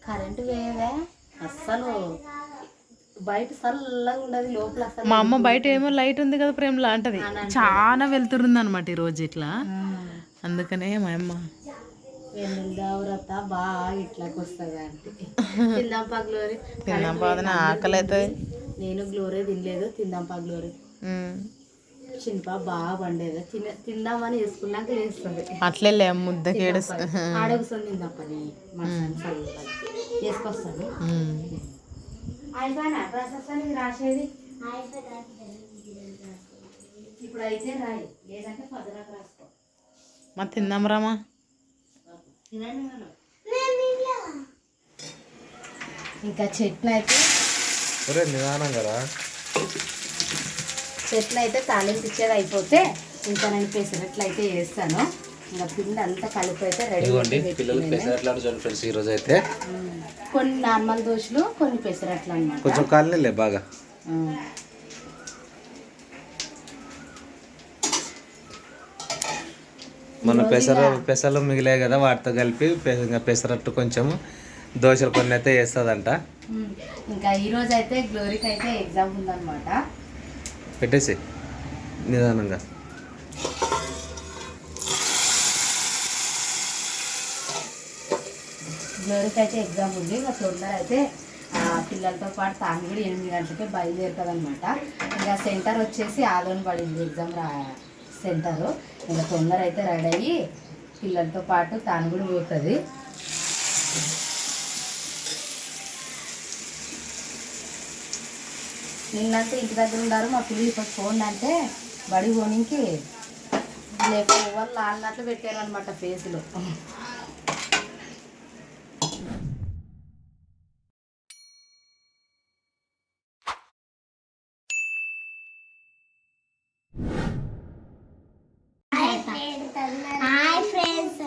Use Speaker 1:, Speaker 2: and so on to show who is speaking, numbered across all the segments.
Speaker 1: Current వేయవే అస్సలు బయట చల్లగా ఉండదు లోపల అసలు.
Speaker 2: మా అమ్మ బయట ఏమో లైట్ ఉంది కదా ప్రేమలా అంటది, చాలా వెళ్తురుంది అనమాట ఈరోజు ఇట్లా. అందుకనే మా అమ్మ
Speaker 1: వ్రత బాగా ఇట్లాకి వస్తుంది అంటే తిందాంపా గ్లోరీ.
Speaker 2: తిన్నాం పాదన ఆకలి అవుతుంది.
Speaker 1: నేను గ్లోరీ తినలేదు, తిందాంపా గ్లోరీ. చిన్నపా బాగా పండేది తిందామని వేసుకున్నాక వేస్తుంది.
Speaker 2: అట్లే ముద్దకి
Speaker 1: ఆడగుస్తుంది తిందాంపని వేసుకొస్తాను. అయిపోయినా ప్రాసెస్ అని రాసేది ఇప్పుడు అయితే రాయి, లేదంటే పదరాకు రాసుకో.
Speaker 2: మరి తిందాం రామా.
Speaker 1: ఇంకా చెట్టు అయితే
Speaker 3: నిదానం కదా,
Speaker 1: చెట్లు అయితే తాలింపు ఇచ్చేది అయిపోతే ఇంకా నేను పెసరట్లు అయితే వేస్తాను. ఇంకా పిండి అంతా కలిపి అయితే రెడీ.
Speaker 3: ఈరోజు అయితే
Speaker 1: కొన్ని నార్మల్ దోశలు, కొన్ని పెసరట్లు అన్నమాట.
Speaker 3: కొంచెం కాలనీలే బాగా. మన పెసలు మిగిలాయి కదా, వాటితో కలిపి పెసరట్టు కొంచెం దోశలు కొన్ని అయితే వేస్తుందంట.
Speaker 1: ఇంకా ఈరోజు అయితే గ్లోరీకి అయితే ఎగ్జామ్ ఉందన్నమాట.
Speaker 3: పెట్టేసి నిదానంగా.
Speaker 1: గ్లోరీకి అయితే ఎగ్జామ్ ఉంది. ఇంకా తొందర అయితే పిల్లలతో పాటు తాను కూడా 8 గంటలకే బయలుదేరుతుంది అనమాట. ఇంకా సెంటర్ వచ్చేసి ఆలోని పడింది ఎగ్జామ్ సెంటరు. ఇంకా తొందర అయితే రెడీ అయ్యి పిల్లలతో పాటు తాను కూడా పోతుంది. నిన్నంతా ఇంటి దగ్గర ఉన్నారు మా పిల్లలు. ఇప్పుడు ఫోన్ అంటే బడి పోనీకి లేకపోతే వాళ్ళు అన్నట్లు పెట్టారు అనమాట ఫేస్లో.
Speaker 4: హాయ్ ఫ్రెండ్స్,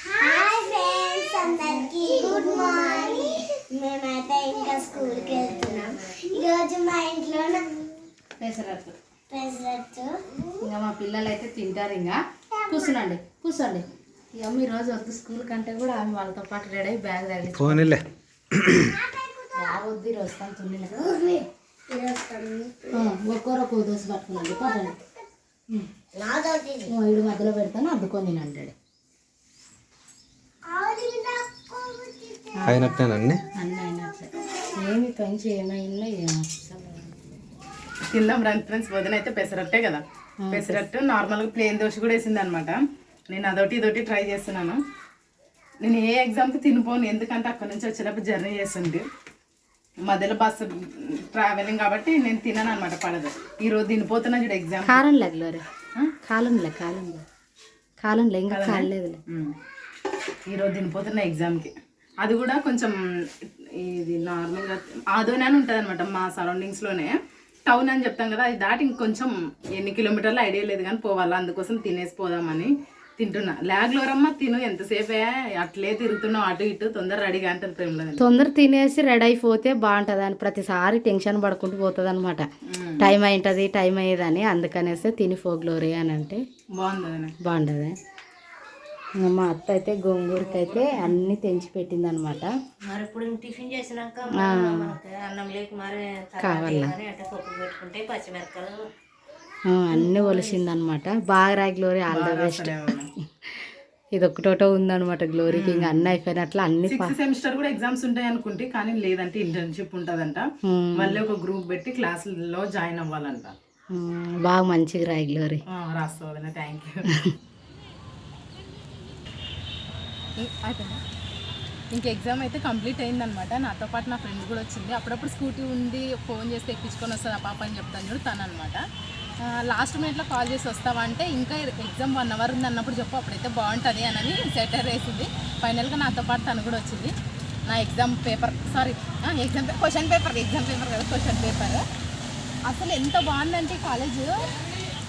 Speaker 4: హాయ్ ఫ్రెండ్స్ అందరికి గుడ్ మార్నింగ్. మేమైతే ఇంకా స్కూల్కి వెళ్తున్నాం. ఈరోజు మా ఇంట్లో
Speaker 1: పెసరట్టు
Speaker 4: పెసరట్టు.
Speaker 1: ఇంకా మా పిల్లలు అయితే తింటారు. ఇంకా కూర్చోండి కూర్చోండి. ఇక మీ రోజు వద్దు స్కూల్ కంటే కూడా ఆమె వాళ్ళతో పాటు రెడీ అయ్యి బ్యాగ్ తగిలి
Speaker 3: పోనీలే
Speaker 1: రావద్దు. ఈరోజు వస్తాను తుల్లి ఒక్కొక్క దోశ పట్టుకున్నాండి పట్టండి. ఇడు మధ్యలో పెడతాను అద్దుకొని అంటాడు.
Speaker 3: అయినట్టేనండి,
Speaker 1: అన్నీ అయినట్లే. ఏమి పెంచి ఏమైనా
Speaker 2: తిందాం రండి ఫ్రెండ్స్. వదిన అయితే పెసరట్టే కదా, పెసరట్టు నార్మల్గా ప్లేన్ దోశ కూడా వేసింది అనమాట. నేను అదొకటి ఇదొకటి ట్రై చేస్తున్నాను. నేను ఏ ఎగ్జామ్కి తినిపోను, ఎందుకంటే అక్కడ నుంచి వచ్చేటప్పుడు జర్నీ చేస్తుంది, మధ్యలో బస్సు ట్రావెలింగ్ కాబట్టి నేను తినను అనమాట. పడదు. ఈరోజు తినిపోతున్నా చూడు ఎగ్జామ్.
Speaker 1: కాలంలే గ్లోరీ కాలంలే ఇంకా కాలేదులే.
Speaker 2: ఈరోజు తినిపోతున్నా ఎగ్జామ్కి. అది కూడా కొంచెం ఇది నార్మల్గా ఆదోని అని ఉంటుంది అనమాట మా సరౌండింగ్స్లోనే. టౌన్ అని చెప్తాం కదా, అది దాటి ఇంకొంచెం ఎన్ని కిలోమీటర్లు ఐడియా లేదు కానీ పోవాలా, అందుకోసం తినేసి పోదామని తింటున్నా. లేగలోరమ్మ తిను, ఎంతసేపే అట్లే తిరుగుతున్నావు అటు ఇటు, తొందర రెడీగా అంటారు ప్రేమలో.
Speaker 1: తొందర తినేసి రెడీ అయిపోతే బాగుంటుంది అని ప్రతిసారి టెన్షన్ పడుకుంటూ పోతుంది అనమాట. టైం అయింటుంది టైం అయ్యేదని, అందుకనేసి తిని గ్లోరీ అని అంటే బాగుంటుంది. మా అత్త అయితే గోంగూరకి అయితే అన్ని తెంచి పెట్టింది అనమాట.
Speaker 5: మరి ఇప్పుడు టిఫిన్ చేసినాక అన్నం లేక మరి
Speaker 1: కావాలా
Speaker 5: పెట్టుకుంటే పచ్చిమిరపకాయలు
Speaker 1: అన్నీ ఒలిసింది అనమాట. బాగా రా గ్లోరీ, ఆల్ ద బెస్ట్. ఇది ఒకటోటో ఉందనమాట గ్లోరీకి. ఇంకా అన్నీ అయిపోయినట్లు అన్ని.
Speaker 2: 6th సెమిస్టర్ కూడా ఎగ్జామ్స్ ఉంటాయి అనుకుంటే, కానీ లేదంటే ఇంటర్న్షిప్ ఉంటుందంట. మళ్ళీ ఒక గ్రూప్ పెట్టి క్లాసుల్లో జాయిన్ అవ్వాలంట.
Speaker 1: బాగా మంచిగా రాయి గ్లోరీ.
Speaker 2: రాస్తావా? Thank you. ఇంక ఎగ్జామ్ అయితే కంప్లీట్ అయిందనమాట. నాతో పాటు నా ఫ్రెండ్ కూడా వచ్చింది. అప్పుడప్పుడు స్కూటీ ఉంది, ఫోన్ చేస్తే ఎక్కించుకొని వస్తుంది ఆ పాప అని చెప్తాను చూడు, తను అనమాట. లాస్ట్ మినిట్లో కాల్ చేసి వస్తావా అంటే, ఇంకా ఎగ్జామ్ 1 hour ఉంది అన్నప్పుడు చెప్పు, అప్పుడైతే బాగుంటుంది అని సెటర్ వేసింది. ఫైనల్గా నాతో పాటు తను కూడా వచ్చింది. నా ఎగ్జామ్ పేపర్ క్వశ్చన్ పేపర్ కదా, క్వశ్చన్ పేపర్ అసలు ఎంత బాగుందంటే కాలేజ్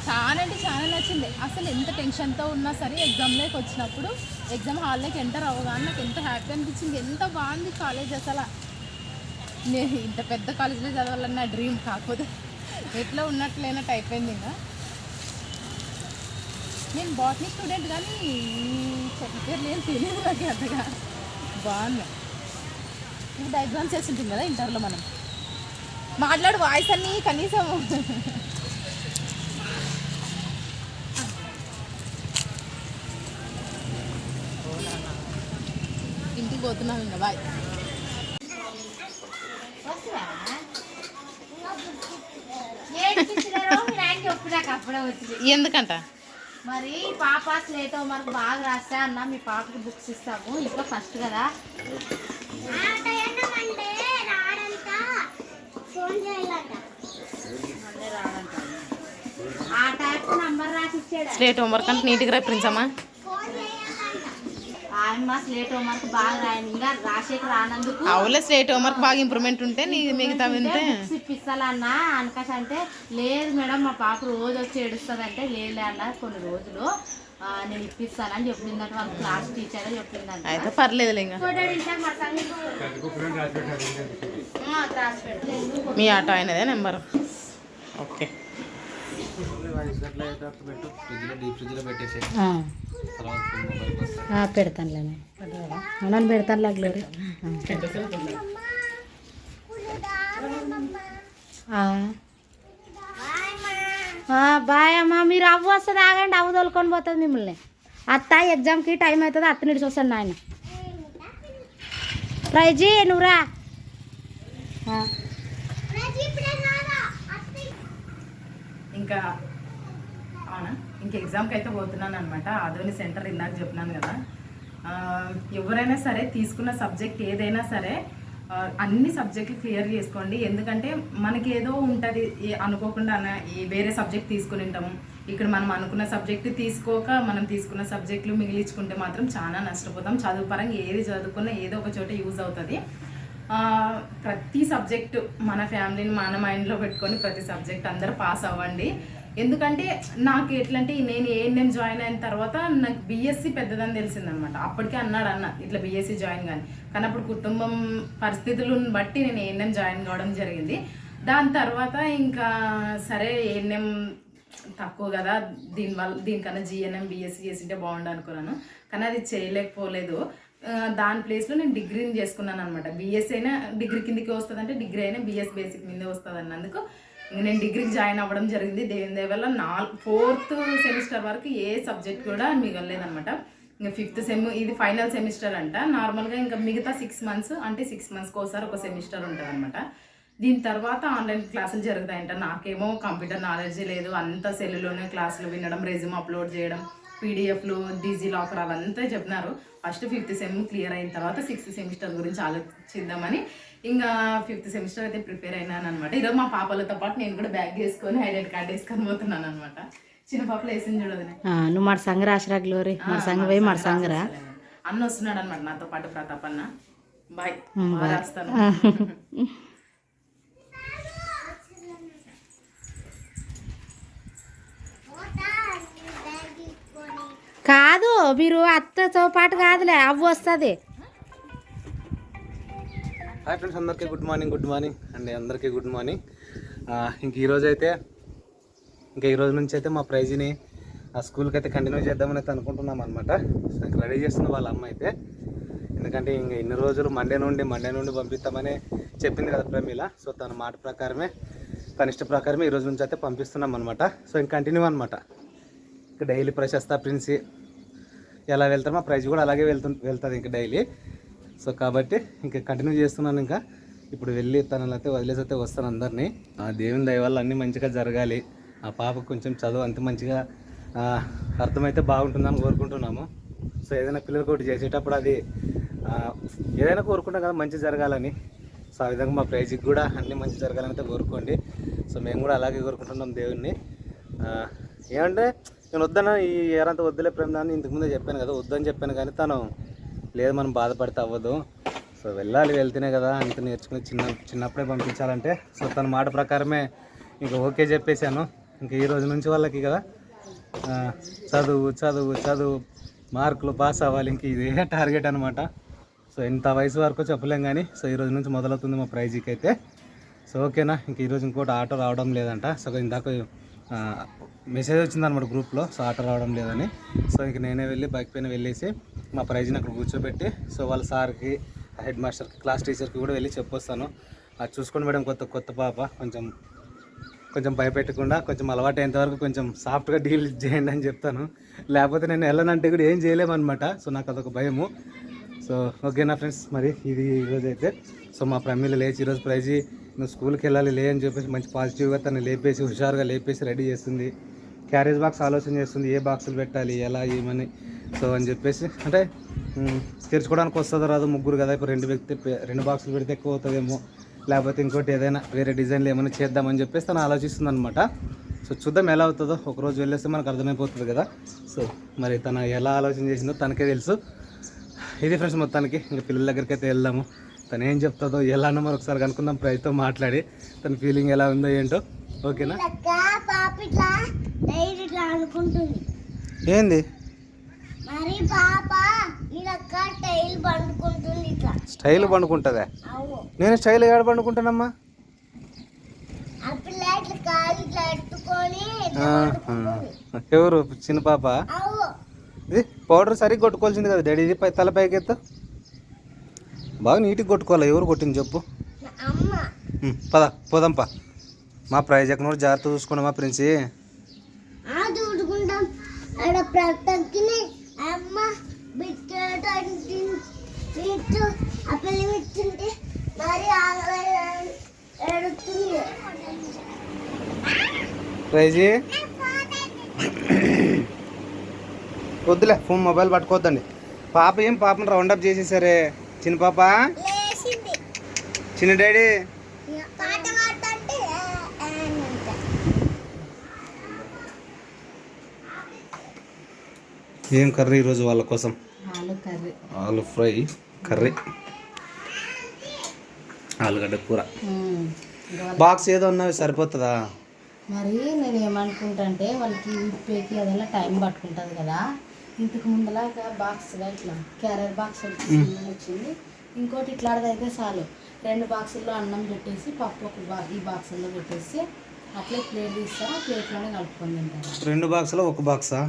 Speaker 2: చాలా అంటే చాలా నచ్చింది. అసలు ఎంత టెన్షన్తో ఉన్నా సరే ఎగ్జామ్లోకి వచ్చినప్పుడు, ఎగ్జామ్ హాల్లోకి ఎంటర్ అవ్వగానే నాకు ఎంత హ్యాపీ అనిపించింది. ఎంత బాగుంది కాలేజ్ అసలు. నేను ఇంత పెద్ద కాలేజ్లో చదవాలని నా డ్రీమ్, కాకపోతే ఎట్లా ఉన్నట్లయినట్టు అయిపోయింది. ఇంకా నేను బాటనీ స్టూడెంట్ కానీ చెట్ల పేర్లు ఏం తెలియదు నాకు అంతగా. బాగుంది. ఇప్పుడు డయాగ్రామ్స్ చేసి ఉంటుంది కదా ఇంటర్లో మనం. మాట్లాడు వాయిస్ అన్నీ కనీసం. ఇంటికి పోతున్నాం ఇంకా. బాయ్. ఎందుకంట
Speaker 1: మరి పాప స్లేట్ హోంవర్క్ బాగా రాస్తా అన్న, మీ పాపకి బుక్స్ ఇస్తాము ఇంకా ఫస్ట్ కదా. ఆ టైప్ నంబర్ రాసి ఇచ్చాడు.
Speaker 2: స్లేట్ హోంవర్క్ అంటే నీట్గా రాయించమ్మా.
Speaker 1: అమ్మ స్లేట్ హోంవర్క్ బాగా రాయండి, ఇంకా రాసేకి రానందుకు.
Speaker 2: అవులే స్లేట్ హోంవర్క్ బాగా ఇంప్రూవ్మెంట్ ఉంటే నీ మిగతా వింటే
Speaker 1: ఇప్పిస్తాలన్నా అనకాశ అంటే లేదు మేడం మా పాప రోజు వచ్చి ఏడుస్తుంది అంటే లేదు అన్న కొన్ని రోజులు నేను ఇప్పిస్తానని చెప్పిందంట. వాళ్ళ క్లాస్ టీచర్ చెప్పిందంట.
Speaker 2: అయితే పర్లేదులే. ఇంకా మీ ఆటో అయినదే నెంబరు. ఓకే.
Speaker 1: పెడతానులే నన్ను పెడతాను గ్లోరీ. బాయ్ అమ్మ. మీరు అవ్వ వస్తుంది ఆగండి, అవ్వ తోలుకొని పోతుంది మిమ్మల్ని. అత్త ఎగ్జామ్కి టైం అవుతుంది, అత్త నిడిచి వస్తాను నాయన. ప్రైజీ నువ్వురా.
Speaker 2: ఇంకా అవునా ఇంకా ఎగ్జామ్కి అయితే పోతున్నాను అనమాట. ఆదోని సెంటర్ ఇందాక చెప్పినాను కదా. ఎవరైనా సరే తీసుకున్న సబ్జెక్ట్ ఏదైనా సరే అన్ని సబ్జెక్టులు క్లియర్ చేసుకోండి. ఎందుకంటే మనకి ఏదో ఉంటుంది అనుకోకుండా వేరే సబ్జెక్ట్ తీసుకుని ఉంటాము. ఇక్కడ మనం అనుకున్న సబ్జెక్టు తీసుకోక మనం తీసుకున్న సబ్జెక్టులు మిగిలించుకుంటే మాత్రం చాలా నష్టపోతాం. చదువు పరంగా ఏది చదువుకున్నా ఏదో ఒక చోట యూజ్ అవుతుంది. ప్రతి సబ్జెక్టు మన ఫ్యామిలీని మన మైండ్లో పెట్టుకొని ప్రతి సబ్జెక్ట్ అందరూ పాస్ అవ్వండి. ఎందుకంటే నాకు ఎట్లంటే నేను ఏఎన్ఎం జాయిన్ అయిన తర్వాత నాకు బీఎస్సీ పెద్దదని తెలిసిందనమాట. అప్పటికే అన్న ఇట్లా బీఎస్సీ జాయిన్ కానీ అప్పుడు కుటుంబం పరిస్థితులను బట్టి నేను ఏఎన్ఎం జాయిన్ కావడం జరిగింది. దాని తర్వాత ఇంకా సరే ఏఎన్ఎం తక్కువ కదా, దీనికన్నా జిఎన్ఎం బీఎస్సీ చేసింటే బాగుండు అనుకున్నాను. కానీ అది చేయలేకపోలేదు. దాని ప్లేస్లో నేను డిగ్రీని చేసుకున్నాను అనమాట. బీఎస్సీ అయినా డిగ్రీ కిందకి వస్తుంది అంటే డిగ్రీ అయినా బీఎస్ బేసిక్ మీదే వస్తుంది అన్నందుకు నేను డిగ్రీకి జాయిన్ అవ్వడం జరిగింది. దేవుని వల్ల 4th సెమిస్టర్ వరకు ఏ సబ్జెక్ట్ కూడా మిగలలేదనమాట. ఇంకా 5th సెమ్ ఇది ఫైనల్ సెమిస్టర్ అంట. నార్మల్గా ఇంకా మిగతా 6 months అంటే 6 monthsకి ఒకసారి ఒక సెమిస్టర్ ఉంటుంది అనమాట. దీని తర్వాత ఆన్లైన్ క్లాసులు జరుగుతాయంట. నాకేమో కంప్యూటర్ నాలెడ్జ్ లేదు. అంతా సెల్లులోనే క్లాసులు వినడం, రెజ్యూమ్ అప్లోడ్ చేయడం, పీడిఎఫ్లు, డిజీ లాకర్ అవంతా చెప్పినారు. ఫస్ట్ 5th సెమ్ క్లియర్ అయిన తర్వాత 6th సెమిస్టర్ గురించి ఆలోచిద్దామని ఇంకా 5th సెమిస్టర్ అయితే ప్రిపేర్ అయినాను అనమాట. ఈరోజు మా పాపలతో పాటు నేను కూడా బ్యాగ్ వేసుకొని ఐడెంటి కార్డ్ వేసుకొని పోతున్నాను అనమాట. చిన్న పాపలు వేసింది చూడదు.
Speaker 1: నువ్వు మన సంగ రాసిరా గ్లోరీ, మన సంగ పోయి మన సంగరా.
Speaker 2: అన్న వస్తున్నాడు అనమాట నాతో పాటు, ప్రతాప్ అన్న. బాయ్. రాస్తాను.
Speaker 1: కాదు మీరు అత్తతో పాటు కాదులే, అవ్వ వస్తుంది.
Speaker 3: హాయ్ ఫ్రెండ్స్, అందరికీ గుడ్ మార్నింగ్ అండి. అందరికీ గుడ్ మార్నింగ్. ఇంక ఈరోజు నుంచి అయితే మా ప్రైజ్ని ఆ స్కూల్కి అయితే కంటిన్యూ చేద్దామని అయితే అనుకుంటున్నాం అనమాట. సో ఇంక రెడీ చేస్తున్న వాళ్ళ అమ్మ అయితే. ఎందుకంటే ఇంక ఇన్ని రోజులు మండే నుండి పంపిస్తామని చెప్పింది కదా ప్రమీల. సో తన మాట ప్రకారమే, తన ఇష్ట ప్రకారమే ఈరోజు నుంచి అయితే పంపిస్తున్నాం అనమాట. సో ఇంక కంటిన్యూ అనమాట. ఇంకా డైలీ ప్రశస్త ప్రిన్సి ఎలా వెళ్తారో మా ప్రైజ్ కూడా అలాగే వెళ్తుంది ఇంకా డైలీ. సో కాబట్టి ఇంకా కంటిన్యూ చేస్తున్నాను. ఇంకా ఇప్పుడు వెళ్ళి తనని అయితే వదిలేసి అయితే వస్తాను అందరినీ. ఆ దేవుని దయ వల్ల అన్నీ మంచిగా జరగాలి. ఆ పాపకు కొంచెం చదువు అంత మంచిగా అర్థమైతే బాగుంటుందని కోరుకుంటున్నాము. సో ఏదైనా పిల్లలకి ఒకటి చేసేటప్పుడు అది ఏదైనా కోరుకుంటాం కదా మంచి జరగాలని. సో ఆ విధంగా మా ప్రైజ్కి కూడా అన్నీ మంచి జరగాలని అయితే కోరుకోండి. సో మేము కూడా అలాగే కోరుకుంటున్నాం దేవుణ్ణి. ఏమంటే నేను వద్దన ఈ ఏరంతా వద్దులే ప్రేమ అని ఇంతకుముందే చెప్పాను కదా, వద్దని చెప్పాను. కానీ తను లేదు మనం బాధపడితే అవ్వదు, సో వెళ్ళాలి, వెళ్తేనే కదా అంత నేర్చుకుని చిన్నప్పుడే పంపించాలంటే. సో తన మాట ప్రకారమే ఇంకా ఓకే చెప్పేశాను. ఇంకా ఈ రోజు నుంచి వాళ్ళకి కదా చదువు మార్కులు పాస్ అవ్వాలి, ఇంక ఇదే టార్గెట్ అనమాట. సో ఎంత వయసు వరకు చెప్పలేం కానీ సో ఈ రోజు నుంచి మొదలవుతుంది మా ప్రైజ్కి అయితే. సో ఓకేనా. ఇంక ఈరోజు ఇంకోటి ఆటో రావడం లేదంట. సో ఇందాక మెసేజ్ వచ్చిందనమాట గ్రూప్లో. సో ఆటో రావడం లేదని. సో ఇంక నేనే వెళ్ళి బైక్ పైన వెళ్ళేసి మా ప్రైజ్ని అక్కడ కూర్చోబెట్టి సో వాళ్ళ సార్కి, హెడ్ మాస్టర్కి, క్లాస్ టీచర్కి కూడా వెళ్ళి చెప్పొస్తాను. అది చూసుకోండి మేడం, కొత్త పాప కొంచెం భయపెట్టకుండా కొంచెం అలవాటు అయ్యేంతవరకు కొంచెం సాఫ్ట్గా డీల్ చేయండి అని చెప్తాను. లేకపోతే నేను వెళ్ళనంటే కూడా ఏం చేయలేమన్నమాట. సో నాకు అదొక భయము. సో ఓకేనా ఫ్రెండ్స్, మరి ఇది ఈరోజు అయితే సో మా ప్రమీల లేచి ఈరోజు ప్రైజీ నువ్వు స్కూల్కి వెళ్ళాలి లే అని చెప్పేసి మంచి పాజిటివ్గా తను లేపేసి హుషారుగా లేపేసి రెడీ చేస్తుంది. క్యారేజ్ బాక్స్ ఆలోచన చేస్తుంది, ఏ బాక్సులు పెట్టాలి ఎలా ఏమని. సో అని చెప్పేసి అంటే తెరుచుకోవడానికి వస్తుందో రాదు, ముగ్గురు కదా, ఇప్పుడు రెండు బాక్సులు పెడితే ఎక్కువ అవుతుందేమో, లేకపోతే ఇంకోటి ఏదైనా వేరే డిజైన్లు ఏమైనా చేద్దామని చెప్పేసి తను ఆలోచిస్తుంది అనమాట. సో చూద్దాం ఎలా అవుతుందో, ఒకరోజు వెళ్ళేస్తే మనకు అర్థమైపోతుంది కదా. సో మరి తను ఎలా ఆలోచన చేసిందో తనకే తెలుసు. ఇది ఫ్రెండ్స్ మొత్తానికి ఇంకా పిల్లల దగ్గరికి అయితే వెళ్దాము. తను ఏం చెప్తుందో ఎలా అన్న మరి ఒకసారి కనుక్కుందాం ప్రైజ్తో మాట్లాడి, తన ఫీలింగ్ ఎలా ఉందో ఏంటో. ఓకేనా?
Speaker 4: అనుకుంటుంది
Speaker 3: ఏంది
Speaker 4: మరి పాప ఇదక్క టైల్ పండుకుంటుంది ఇట్లా.
Speaker 3: స్టైల్ పండుకుంటుందా?
Speaker 4: అవు
Speaker 3: నేను స్టైల్ ఏడ పండుకుంటానమ్మా?
Speaker 4: ఆ పిల్ల ఇట్లా కాలు ఇట్లా ఎత్తుకొని
Speaker 3: ఎవరు చిన్న పాప?
Speaker 4: అవు
Speaker 3: ఇది పౌడర్ సరిగ్గా కొట్టుకోవాల్సింది కదా డాడీ. ఇది తలపైకి ఎత్తు, బాగా నీట్గా కొట్టుకోవాలి. ఎవరు కొట్టింది చెప్పు?
Speaker 4: అమ్మ
Speaker 3: పోదాంపా. మా ప్రైజ్ ఎక్కడ జాగ్రత్త చూసుకోండి మా ప్రిన్సి.
Speaker 4: చూడుకుంటాం ఆడ ప్రక్కకి అమ్మ బిట్టు ఆ పిల్ల విచ్చుంటే మరి ఎడుతుంది.
Speaker 3: ప్రైజీ వద్దులే, ఫోన్ మొబైల్ పట్టుకోవద్దండి. పాప ఏం పాపను రౌండప్ చేసేసారే. చిన్న పాప, చిన్న డాడీ
Speaker 4: పాట పాడుతుంటే
Speaker 3: ఏం కర్రీ ఈరోజు వాళ్ళ కోసం? ఆలు ఫ్రై కర్రీ, ఆలుగడ్డ కూర. బాక్స్ ఏదో ఉన్నవి సరిపోతుందా?
Speaker 1: మరి నేను ఏమనుకుంటా వాళ్ళకి ఉప్పేకి అదెలా టైం పట్టుకుంటుంది కదా. ఇంతకు ముందలా బాక్స్గా ఇట్లా క్యారియర్ బాక్స్ వచ్చింది, ఇంకోటి ఇట్లాడదైతే చాలు. 2 బాక్సుల్లో అన్నం పెట్టేసి పప్పు ఈ బాక్సుల్లో పెట్టేసి అట్లే ప్లేట్ తీస్తాను, ప్లేట్లోనే కలుపుకొని తింటాను.
Speaker 3: 2 బాక్సులో 1 బాక్సా?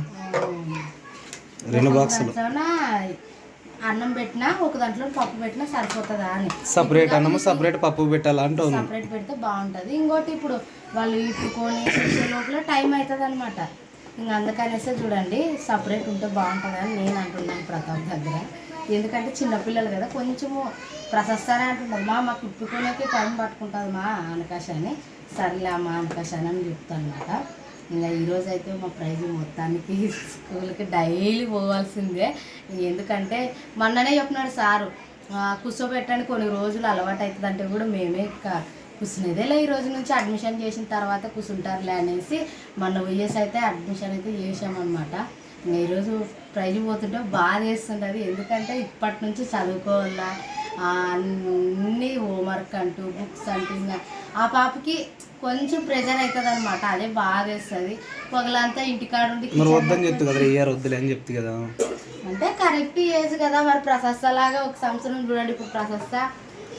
Speaker 3: 2 బాక్సులు
Speaker 1: అన్నం పెట్టినా ఒక దాంట్లో పప్పు పెట్టినా సరిపోతుందా అని.
Speaker 3: సపరేట్ అన్నము సపరేట్ పప్పు పెట్టాలా అంటావు?
Speaker 1: సపరేట్ పెడితే బాగుంటుంది. ఇంకోటి ఇప్పుడు వాళ్ళు ఇప్పుకొని చేసే లోపల టైం అవుతుంది అనమాట. ఇంకా అందుకనేసే చూడండి సపరేట్ ఉంటే బాగుంటుంది అని నేను అంటున్నాను ప్రతాప్ దగ్గర. ఎందుకంటే చిన్నపిల్లలు కదా, కొంచెము ప్రశస్తనే అంటున్నారు, మాకు ఇప్పుకోలేకే టైం పట్టుకుంటుంది మా అనకాశ అని. సర్లే అమ్మా అనకాశ అని చెప్తాను అనమాట. ఇంకా ఈరోజు అయితే మా ప్రైజ్ మొత్తానికి స్కూల్కి డైలీ పోవాల్సిందే. ఎందుకంటే మొన్ననే చెప్పినాడు సారు, కూర్చోబెట్టండి కొన్ని రోజులు అలవాటు అవుతుంది అంటే కూడా మేమే కూర్చునేదేలే, ఈ రోజు నుంచి అడ్మిషన్ చేసిన తర్వాత కూర్చుంటారులే అనేసి మొన్న పోయేసి అయితే అడ్మిషన్ అయితే చేసామన్నమాట. ఇంకా ఈరోజు ప్రైజ్ పోతుంటే బాధ వేస్తుంటుంది. ఎందుకంటే ఇప్పటి నుంచి చదువుకోవాలా, అన్నీ హోంవర్క్ అంటూ బుక్స్ అంటూ ఇంకా ఆ పాపకి కొంచెం ప్రెజర్ అవుతుంది అనమాట. అదే బాధ వేస్తుంది. పగలంతా ఇంటికాడ ఉండి
Speaker 3: వద్దులే అని చెప్తే కదా,
Speaker 1: అంటే కరెక్ట్ ఏజ్ కదా. మరి ప్రశస్త లాగా ఒక సంవత్సరం చూడండి, ఇప్పుడు ప్రశస్త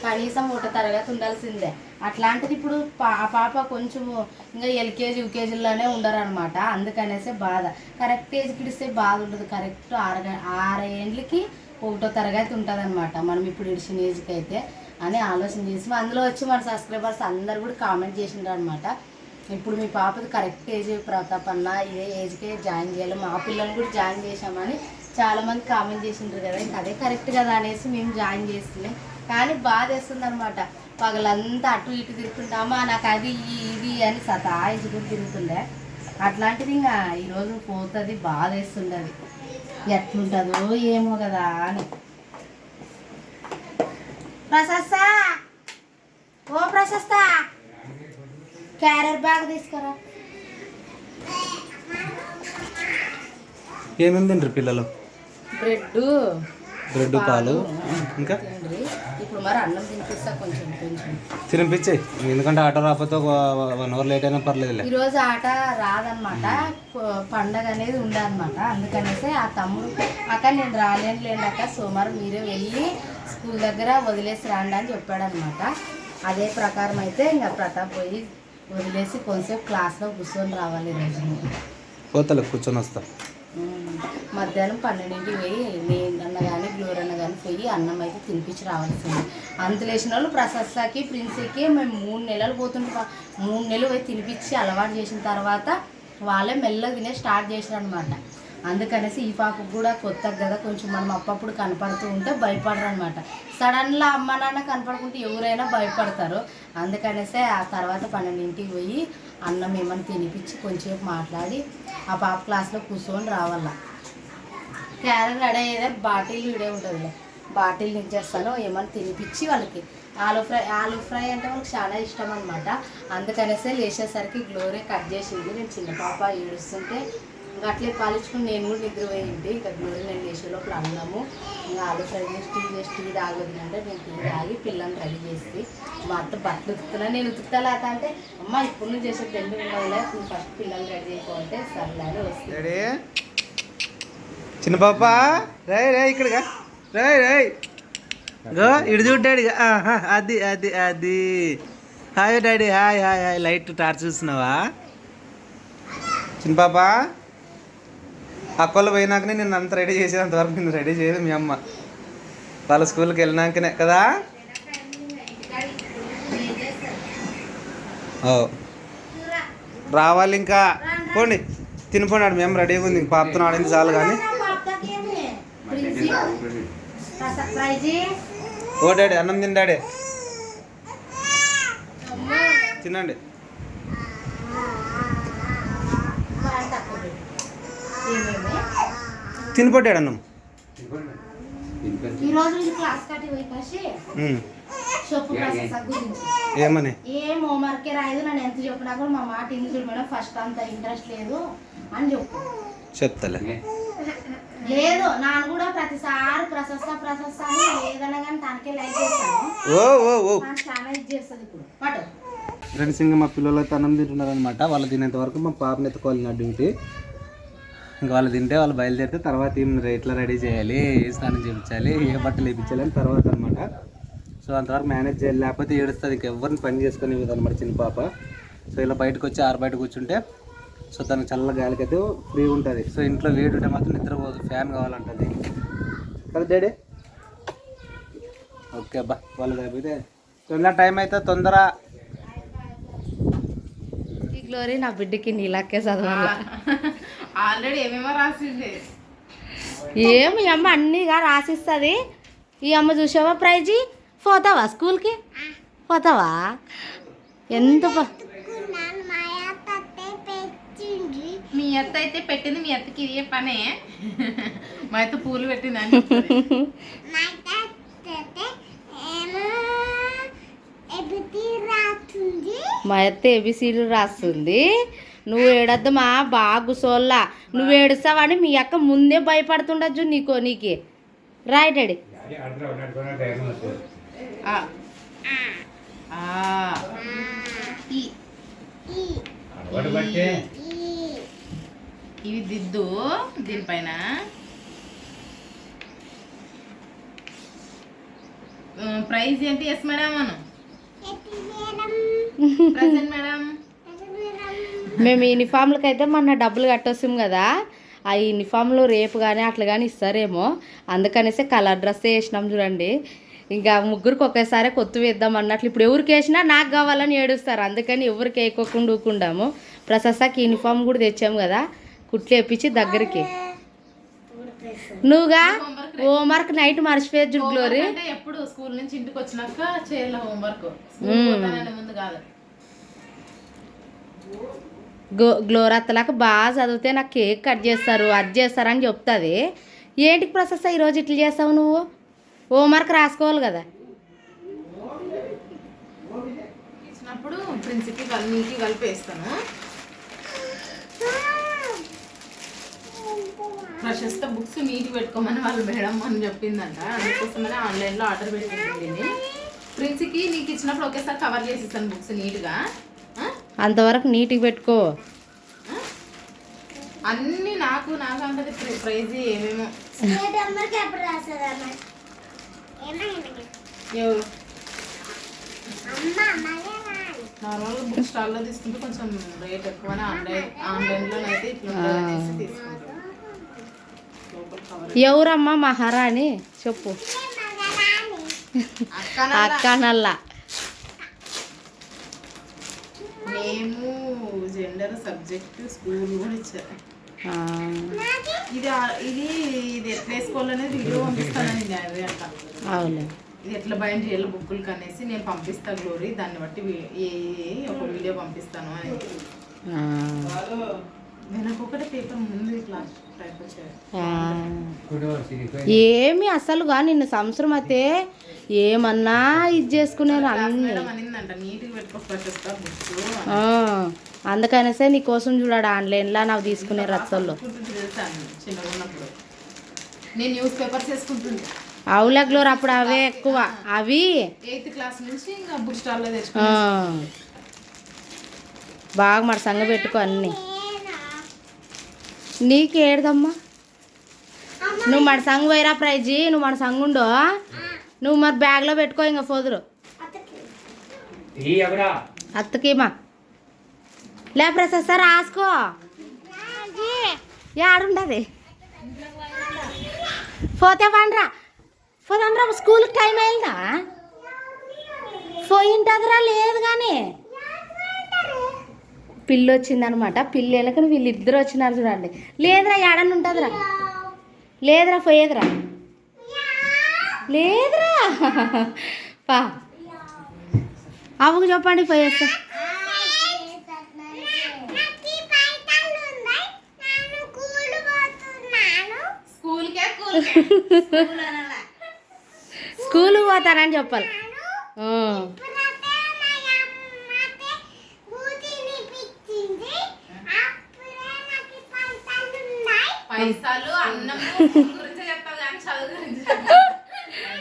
Speaker 1: కనీసం 1వ తరగతి ఉండాల్సిందే. అట్లాంటిది ఇప్పుడు ఆ పాప కొంచెము ఇంకా ఎల్కేజీ యూకేజీలోనే ఉండరు అనమాట. అందుకనేసే బాధ. కరెక్ట్ ఏజ్కి ఇడిస్తే బాధ ఉండదు. కరెక్ట్ 6 ఏండ్లకి 1వ తరగతి ఉంటుంది అనమాట మనం ఇప్పుడు ఇడిచిన ఏజ్కి అయితే అని ఆలోచన చేసి అందులో వచ్చి మన సబ్స్క్రైబర్స్ అందరు కూడా కామెంట్ చేసిండ్రు అనమాట. ఇప్పుడు మీ పాపది కరెక్ట్ ఏజ్ ప్రతాప్ అన్న, ఇదే ఏజ్కే జాయిన్ చేయాలి, మా పిల్లల్ని కూడా జాయిన్ చేసామని చాలామంది కామెంట్ చేసిండ్రు కదా. ఇంకా అదే కరెక్ట్ కదా అనేసి మేము జాయిన్ చేస్తున్నాం. కానీ బాధ వేస్తుంది అనమాట. పగలంతా అటు ఇటు తిరుగుతుంటామా, నాకు అది ఇది అని సతాయించుకుని తిరుగుతుండే. అట్లాంటిది ఇంకా ఈరోజు పోతుంది, బాధ వేస్తుండదు. ఎట్లుంటుందో ఏమో కదా అని. ప్రశస్త, ఓ ప్రశస్త, క్యారియర్ బ్యాగ్ తీసుకురా.
Speaker 3: ఏమేమి తింటారు పిల్లలు? బ్రెడ్ పాలు ఇంకా
Speaker 1: ఇప్పుడు మరి అన్నం తినిపిస్తా కొంచెం
Speaker 3: తినిపించాయి. ఎందుకంటే ఆటో రాకపోతే 1 అవర్ లేట్ అయినా పర్లేదు.
Speaker 1: ఈరోజు ఆట రాదనమాట, పండగ అనేది ఉండదన్నమాట. అందుకనేసి ఆ తమ్ముడు అక్క నేను రాలేక సోమవారం మీరే వెళ్ళి స్కూల్ దగ్గర వదిలేసి రాండి అని చెప్పాడనమాట. అదే ప్రకారం అయితే ఇంకా ప్రతాప్ పోయి వదిలేసి కొంచెంసేపు క్లాస్లో కూర్చొని రావాలి ఈరోజు నువ్వు.
Speaker 3: పోతలే కూర్చొని వస్తా.
Speaker 1: మధ్యాహ్నం 12కి పోయి నేను అన్న కానీ గ్లోర్ అన్న కానీ పోయి అన్నం అయితే తినిపించి రావాల్సింది. అంత లేచిన వాళ్ళు ప్రశస్తకి ప్రిన్సీకి మేము 3 నెలలు పోతుంటాం. 3 నెలలు పోయి తినిపించి అలవాటు చేసిన తర్వాత వాళ్ళే మెల్లగా తినే స్టార్ట్ చేశారు అనమాట. అందుకనేసి ఈ పాపకు కూడా కొత్తగా కదా కొంచెం మనం అప్పుడప్పుడు కనపడుతూ ఉంటే భయపడరు అనమాట. సడన్గా అమ్మ నాన్న కనపడుకుంటే ఎవరైనా భయపడతారు. అందుకనేసే ఆ తర్వాత 12కి పోయి అన్నం ఏమని తినిపించి కొంచెంసేపు మాట్లాడి ఆ పాప క్లాస్లో కూర్చొని రావాల. క్యారెట్ రెడీ అయ్యేదే బాటిల్ వీడే ఉంటుంది. బాటిల్ నించేస్తాను ఏమని తినిపించి వాళ్ళకి ఆలు ఫ్రై అంటే వాళ్ళకి చాలా ఇష్టం అనమాట. అందుకనేసే లేచేసరికి గ్లోరీ కట్ చేసింది. నేను చిన్న పాప ఏడుస్తుంటే ఇంకా అట్లే పాలించుకుని నేను కూడా నిద్రపోయింది. ఇంకా గ్లోరీ నేను లేచే లోపల అన్నాము ఇంకా ఆలు ఫ్రై చేసి టీ తాగొద్దు అంటే నేను టీ తాగి పిల్లల్ని రెడీ చేసి మా అత్త బట్టలు ఉతుకుతున్నా. నేను ఉతుకుతా లేత అంటే అమ్మ ఇప్పుడు నుంచి చేసే తెండు ఉండవులే ఫస్ట్ పిల్లల్ని రెడీ అయిపోతే సర్లానే వస్తుంది.
Speaker 3: చిన్న పాప రే ఇక్కడగా రే గో ఇడు చూడ్డాడు. అది అది అది hi daddy hi hi hi. Light torch చూస్తున్నావా చిన్న పాప? అక్కలు పోయినాకనే నేను అంత రెడీ చేసేంత వరకు నేను రెడీ చేయదు మీ అమ్మ. వాళ్ళ స్కూల్కి వెళ్ళినాకనే కదా. రావాలి ఇంకా పోండి తినిపోయినాడు. మేము రెడీగా ఉంది. పాపతో ఆడింది చాలు కానీ. ఓ డాడీ అన్నం తిని డాడీ తినండి. తినిపోయాడు అన్నం. ఏమని
Speaker 1: ఏం హోంవర్కే రాయదు. నన్ను ఎంత చెప్పినా కూడా మా మాట ఇంగ్లీష్ మేడం ఫస్ట్ అంత ఇంట్రెస్ట్ లేదు అని చెప్పు.
Speaker 3: చెప్తలే
Speaker 1: లేదు నాన్న కూడా ప్రతిసారి ప్రశస్త అని ఏదైనా కానీ తనకే లైక్ చేస్తాను. చాలా ఇది చేస్తుంది ఇప్పుడు పాటు.
Speaker 3: ఫ్రెండ్స్ ఇంకా మా పిల్లలు అయితే అన్నం తింటున్నారు అనమాట. వాళ్ళు తినేంత వరకు మా పాపని ఎత్తుకోవాలి నా డ్యూటీ. ఇంకా వాళ్ళు తింటే వాళ్ళు బయలుదేరితే తర్వాత ఎట్లా రెడీ చేయాలి, ఏ స్నానం చేయించాలి, ఏ బట్టలు వేయించాలి అని తర్వాత అనమాట. సో అంతవరకు మేనేజ్ చేయాలి. లేకపోతే ఏడుస్తుంది. ఇంక ఎవరిని పని చేసుకునే అనమాట చిన్న పాప. సో ఇలా బయటకు వచ్చి బయట కూర్చుంటే సో తనకు చల్ల గాలికి అయితే ఫ్రీ ఉంటుంది. సో ఇంట్లో వేడి ఉంటే మాత్రం నిద్రపోదు. ఫ్యాన్ కావాలంటుంది కదా డాడీ. ఓకే అబ్బా వాళ్ళు అయిపోతే తొందర టైం అయితే తొందర.
Speaker 1: ఈ గ్లోరీ నా బిడ్డకి నీలాక్కే చదవాలి.
Speaker 2: ఆల్రెడీ ఏమేమో రాసిండే.
Speaker 1: ఏమి అమ్మ అన్నీగా రాసిస్తుంది. ఈ అమ్మ చూసావా ప్రైజీ పోతావా స్కూల్కి పోతావా? ఎంత
Speaker 2: మీ అత్త అయితే పెట్టింది. మీ అత్తకి ఇదే పనే. మా అత్త పూలు పెట్టింది అని
Speaker 1: మా అత్త ఏబిసీలు రాస్తుంది. నువ్వు ఏడద్దమా బాగా కూసోల్లా. నువ్వు ఏడుస్తావని మీ అక్క ముందే భయపడుతుండొచ్చు నీకే. రాయ్ డాడీ.
Speaker 2: ఇవి దిద్దు. దీనిపైన ప్రైజ్ ఏంటి? Yes madam Anu. Present madam.
Speaker 1: మేము యూనిఫామ్లకి అయితే మొన్న డబ్బులు కట్టొస్తాం కదా. ఆ యూనిఫామ్లు రేపు కానీ అట్లా కానీ ఇస్తారేమో. అందుకనేసి కలర్ డ్రెస్ వేసినాం చూడండి. ఇంకా ముగ్గురికి ఒకేసారి కొత్త వేద్దాం అన్నట్లు. ఇప్పుడు ఎవరికి వేసినా నాకు కావాలని ఏడుస్తారు. అందుకని ఎవరికి వేయకోకుండా ఊకుండాము. ప్రశస్తకి యూనిఫామ్ కూడా తెచ్చాము కదా. కుట్లు వేపించి దగ్గరికి. నువ్వుగా హోంవర్క్ నైట్ మర్చిపోయేది చూడు గ్లోరీ.
Speaker 2: ఎప్పుడు స్కూల్ నుంచి ఇంటికి వచ్చినాక చేయాలి హోంవర్క్. ముందు కాదు.
Speaker 1: గ్లోరీ అత్తలాక బాగా చదివితే నాకు కేక్ కట్ చేస్తారు అది చేస్తారు అని చెప్తుంది. ఏంటికి ప్రశస్త ఈరోజు ఇట్లా చేస్తావు? నువ్వు హోంవర్క్ రాసుకోవాలి కదా.
Speaker 2: ఇచ్చినప్పుడు ప్రిన్సిపల్ నీకి కలిపేస్తాను. ప్రశస్త బుక్స్ నీట్గా పెట్టుకోమని వాళ్ళు మేడం అని చెప్పిందంట. అందుకోసమని ఆన్లైన్లో ఆర్డర్ పెట్టింది. ప్రిన్సికి నీకు ఇచ్చినప్పుడు ఒకేసారి కవర్ చేసిస్తాను బుక్స్ నీట్గా.
Speaker 1: అంతవరకు నీట్గా పెట్టుకో.
Speaker 2: అన్నీ నాకు అంటది ప్రైజ్ ఏమేమో. ఎవరు నార్మల్గా బుక్ స్టాల్లో తీసుకుంటే కొంచెం రేట్ ఎక్కువనే ఆన్లైన్లో అయితే ఇట్లా ఉంటుంది అనేసి తీసుకుంటాం. లోపల కవర్
Speaker 1: ఎవరమ్మా మహారాణి చెప్పు. అక్కనల్లా
Speaker 2: నేము, జెండర్, సబ్జెక్ట్, స్కూల్ కూడా ఇచ్చారు. ఇది ఇది ఎట్లా వేసుకోవాలనేది వీడియో పంపిస్తానండి. అదే అట్లా
Speaker 1: అవును.
Speaker 2: ఇది ఎట్లా బయం చేయాలి బుక్కులకి అనేసి నేను పంపిస్తాను గ్లోరీ. దాన్ని బట్టి ఒక వీడియో పంపిస్తాను అని. వెనకొకటి పేపర్ ముందు ఇట్లా టైప్ వచ్చారు.
Speaker 1: ఏమి అసలుగా నిన్న సంవత్సరం అయితే ఏమన్నా ఇది చేసుకునేది అన్ని.
Speaker 2: మేడం అనిందంట నీట్గా పెట్టుకోవచ్చా బుక్స్.
Speaker 1: అందుకనేసే నీ కోసం చూడాడు ఆన్లైన్లో నాకు తీసుకునే రచ్చల్లో.
Speaker 2: తెలుసాను చిన్నగా ఉన్నప్పుడు నేను న్యూస్ పేపర్స్ వేసుకుంటుండే.
Speaker 1: అవులే గ్లోర్ అప్పుడు అవే ఎక్కువ. అవి
Speaker 2: 8th క్లాస్ నుంచి ఇంకా బుక్ స్టాల్లో తెచ్చుకున్నాను.
Speaker 1: బాగా మరి సంగ పెట్టుకో అన్నీ. నీకేడదమ్మా నువ్వు మన సంగ పోయిరా ప్రైజీ. నువ్వు మన సంగ ఉండో నువ్వు మరి బ్యాగ్లో పెట్టుకో ఇంకా ఫోదురు అత్తకేమా లే ప్రసాద్ సార్ రాసుకో. ఏడుండది పోతే పండ్రా పోదాంరా. స్కూల్కి టైం అయిందా? పోయింటదిరా. లేదు కానీ పిల్లి వచ్చిందనమాట. పిల్లి వెళ్ళకని వీళ్ళిద్దరు వచ్చినారు చూడండి. లేదురా ఏడన్నా ఉంటుందిరా. లేదురా పోయేదిరా. లేదురా పా అవ్వకు చెప్పండి పోయేస్తా. స్కూల్కి పోతానని చెప్పాలి.
Speaker 2: పైసలు అన్నం గురించి చెప్తావు కానీ చదువు గురించి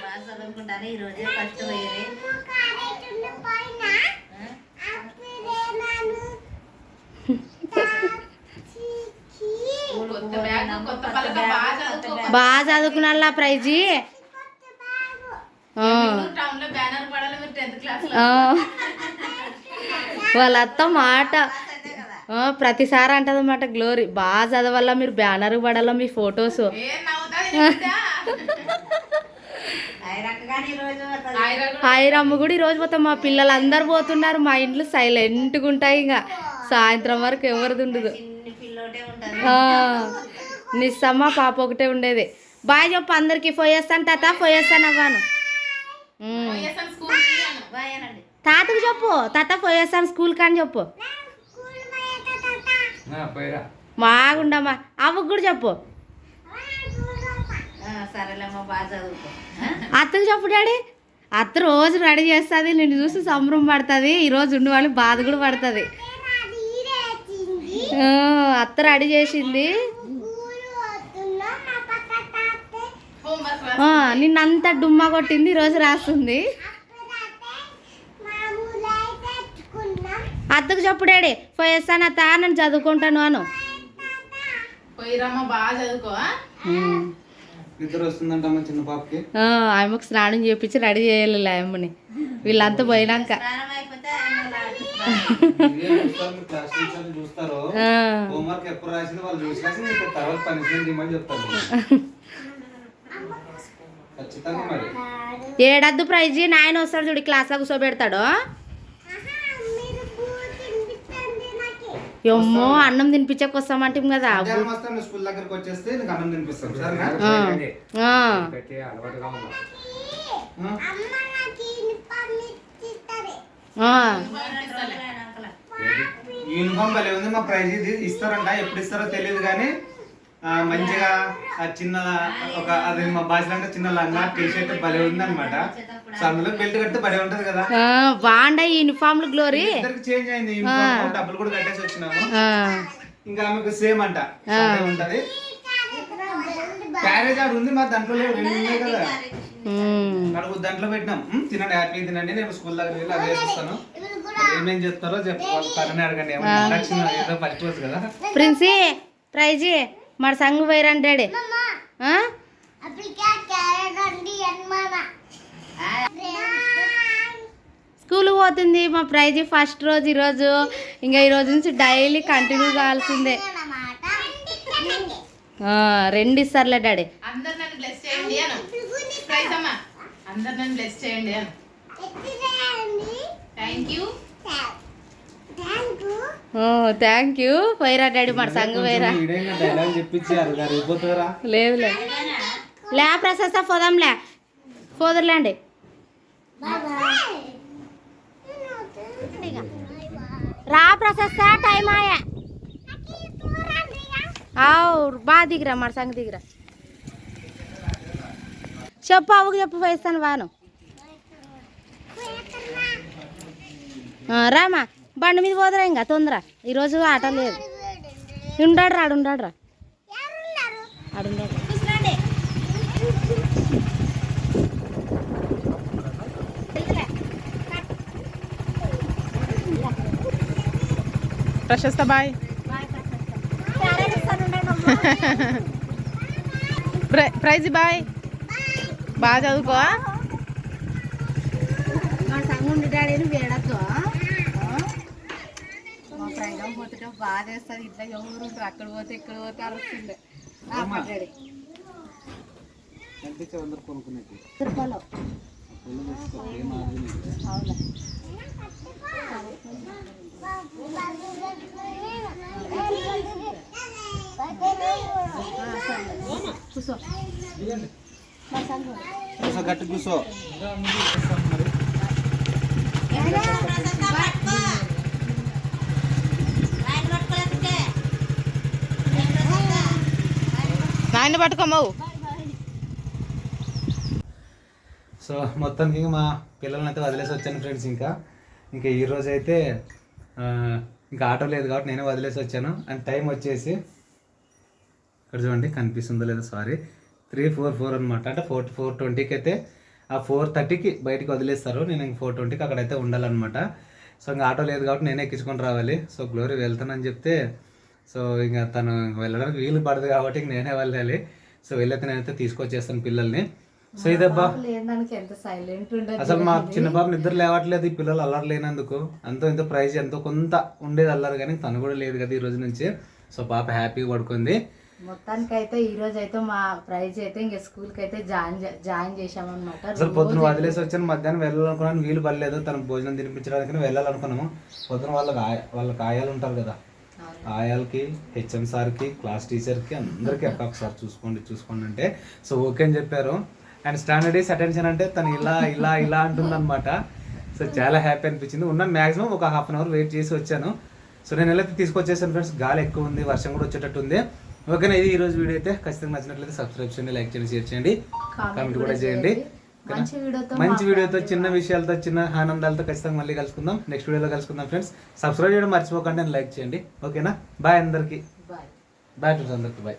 Speaker 5: బాగా చదువుకుంటాను. ఈ రోజే ఫస్ట్ పోయేది.
Speaker 2: కొత్త బ్యాగ్ కొత్త పలక
Speaker 1: బాగా చదువుకున్నా ప్రైజీ.
Speaker 2: టౌన్ లో బ్యానర్ పడాలి మీరు 10th క్లాస్ లో.
Speaker 1: వాళ్ళ అత్త మాట ప్రతిసారి అంటది అన్నమాట గ్లోరీ. బాగా చదవాల మీరు బ్యానర్ పడాలా మీ ఫొటోస్. ఐరమ్మ కూడా ఈరోజు పోతాం. మా పిల్లలు అందరు పోతున్నారు. మా ఇంట్లో సైలెంట్గా ఉంటాయి. ఇంకా సాయంత్రం వరకు ఎవరిది ఉండదు. నిస్సమ్మ పాప ఒకటే ఉండేది. బాయ్ చెప్పు అందరికి. పోయేస్తాను తాత పోయేస్తాను అవ్వాను. తాతకు చెప్పు తాత పోయేస్తాను స్కూల్కి అని చెప్పు. బాగుండమ్మా. అవ్వకు కూడా చెప్పు.
Speaker 5: సరేలేమ్మా బాగా చదువుకో.
Speaker 1: అత్తకు చెప్పు డాడీ. అత్త రోజు రెడీ చేస్తుంది. నిన్ను చూసి సంబరం పడుతుంది. ఈరోజు ఉండి వాళ్ళకి బాధ కూడా పడుతుంది. అత్త రెడీ చేసింది. నిన్నంతా డుమ్మా కొట్టింది. ఈరోజు రాస్తుంది. అత్తకు చెప్పు డాడీ పోయేస్తాను అత్త నేను చదువుకుంటాను అను.
Speaker 2: పోయిరమ్మా బాగా చదువుకో.
Speaker 3: ఇద్దరు వస్తుందంటమ్మా చిన్న పాపకి.
Speaker 1: ఆమెకు స్నానం చేయించి రెడీ చేయాలి ఆయమ్మని. వీళ్ళంతా పోయినాక
Speaker 3: చూస్తారు. హోంవర్క్ ఎప్పుడు రాసింది వాళ్ళు చూసి తర్వాత పనిష్మెంట్ ఇవ్వమని చెప్తారు ఖచ్చితంగా. మరి
Speaker 1: ఏడద్దు ప్రైజ్. నాయన వస్తాడు చూడు క్లాస్లో కూర్చోబెడతాడు. ఎమ్మో అన్నం తినిపించక వస్తామంటే కదా.
Speaker 3: స్కూల్ దగ్గరకు వచ్చేస్తే నీకు అన్నం తినిపిస్తాం సరేనా. యూనిఫామ్ భలే ఉంది. మా ప్రైజ్ ఇది ఇస్తారంట. ఎప్పుడు ఇస్తారో తెలియదు కానీ మంచిగా చిన్న ఒక అది మా భాషలో అంటే చిన్న లంగా టీషర్ట్ భలే ఉంది అనమాట. సో అందులో బెల్ట్ కడితే భలే ఉంటది కదా.
Speaker 1: బాగుండే యూనిఫామ్లు గ్లోరీ.
Speaker 3: ఇద్దరికి చేంజ్ అయింది యూనిఫామ్. డబ్బులు కూడా కట్టేసి వచ్చినాము. ఇంకా ఆమెకు సేమ్ అంట ఉంటది. క్యారేజ్ ఆడు ఉంది. మా దాంట్లో రెండు ఉన్నాయి కదా. అడుగు దాంట్లో పెట్టినాం. తినండి హ్యాపీ తినండి. నేను స్కూల్ దగ్గర వెళ్ళి అదే చేస్తాను. ఏమేం చెప్తారో చెప్పాలి. తనని అడగండి. ఏదో పచ్చిపోతుంది కదా.
Speaker 1: ప్రిన్సీ ప్రైజీ మరి సంగు పోయిరండి డాడీ. స్కూల్కి పోతుంది మా ప్రైజ్ ఫస్ట్ రోజు ఈరోజు. ఇంకా ఈ రోజు నుంచి డైలీ కంటిన్యూ కావాల్సిందే. 2 ఇస్తారులే డాడీ.
Speaker 2: అందరు నన్ను బ్లెస్ చేయండి అను. ప్రైజ్ అమ్మా, అందరు నన్ను బ్లెస్ చేయండి Anu. Thank you.
Speaker 1: Thank you. పోయిరా డాడీ మన సంఘం పోయిరా.
Speaker 3: డైలాగ్ చెప్పించారు అయిపోతారా?
Speaker 1: లేదు లే ప్రశస్త పోదాంలే, పోదురులేండి. రా ప్రశస్త, టైం ఆయా. బాగా దిగిరా మన సంగ దిగిరా. చెప్పు అవ్వకు చెప్పు, వేస్తాను వాను. రామా బండి మీద పోదురా, ఇంకా తొందర. ఈరోజు ఆట లేదు. ఉండాడు ఆడుండాడు.
Speaker 2: ప్రశస్త బాయ్. Praise bye. బాగా చదువుకో.
Speaker 1: మన సంగ ఉండి డాడీని వేడద్దు. మా ప్రయాణం పోతే బాగా చేస్తుంది. ఇట్లా ఎవరు ఉంటారు, అక్కడ పోతే ఇక్కడ పోతే అరుస్తుంది. డాడీ రూపాయలు. అవునా కూర్చో
Speaker 3: గట్టి కూర్చో.
Speaker 2: నాయన పట్టుకోమవు.
Speaker 3: సో మొత్తానికి మా పిల్లల్ని అయితే వదిలేసి వచ్చాను ఫ్రెండ్స్. ఇంకా ఈరోజు అయితే ఇంకా ఆటో లేదు కాబట్టి నేనే వదిలేసి వచ్చాను. అండ్ టైం వచ్చేసి ఇక్కడ చూడండి, కనిపిస్తుందో లేదో సారీ, 3:44 అనమాట. అంటే 4:20కి అయితే, ఆ 4:30కి బయటికి వదిలేస్తారు. నేను ఇంక 4:20కి అక్కడైతే ఉండాలన్నమాట. సో ఇంకా ఆటో లేదు కాబట్టి నేనే ఎక్కించుకొని రావాలి. సో గ్లోరీ వెళ్తానని చెప్తే, సో ఇంకా తను వెళ్ళడానికి వీలు పడదు కాబట్టి నేనే వెళ్ళాలి. సో వెళ్ళైతే నేనైతే తీసుకొచ్చేస్తాను పిల్లల్ని. సో ఇదబ్బా అసలు మా చిన్న బాబు నిద్ర లేవట్లేదు. ఈ పిల్లలు అల్లరి లేనందుకు ఎంతో ఎంతో ప్రైజ్ ఎంతో కొంత ఉండేది అల్లరి, కానీ తను కూడా లేదు కదా ఈ రోజు నుంచి. సో పాప హ్యాపీగా పడుకుంది.
Speaker 1: మొత్తానికి అయితే ఈ రోజు అయితే మా ప్రైజ్ అయితే ఇంకా స్కూల్ కి అయితే జాయిన్ చేసామన్నమాట.
Speaker 3: అసలు పొద్దున వదిలేసి వచ్చాను, మధ్యాహ్నం వెళ్ళాలనుకున్నాను, వీలు పడలేదు. తనకు భోజనం తినిపించడానికి వెళ్ళాలనుకున్నాము. పొద్దున వాళ్ళకి ఆయాలు ఉంటారు కదా, ఆయాలకి, హెచ్ఎం సార్కి, క్లాస్ టీచర్కి అందరికీ ఒకసారి చూసుకోండి అంటే సో ఓకే అని చెప్పారు. అండ్ స్టాండర్డైజ్ అటెన్షన్ అంటే తను ఇలా ఇలా ఇలా అంటుందన్నమాట. సో చాలా హ్యాపీ అనిపించింది. ఉన్నాను మ్యాక్సిమం ఒక హాఫ్ అన్ అవర్ వెయిట్ చేసి వచ్చాను. సో నేను ఎలా తీసుకొచ్చేసాను ఫ్రెండ్స్. గాలి ఎక్కువ ఉంది, వర్షం కూడా వచ్చేటట్టు ఉంది. ఓకేనా, ఇది ఈ రోజు వీడియో అయితే ఖచ్చితంగా నచ్చినట్లయితే సబ్స్క్రైబ్ చేయండి, లైక్ చేయండి, షేర్ చేయండి, కామెంట్ కూడా చేయండి. మంచి వీడియోతో, చిన్న విషయాలతో, చిన్న ఆనందాలతో ఖచ్చితంగా మళ్ళీ కలుసుకుందాం. నెక్స్ట్ వీడియోలో కలుసుకుందాం ఫ్రెండ్స్. సబ్స్క్రైబ్ చేయడం మర్చిపోకండి, లైక్ చేయండి. ఓకేనా, బాయ్ అందరికీ. బాయ్ ఫ్రెండ్స్ అందరికీ బాయ్.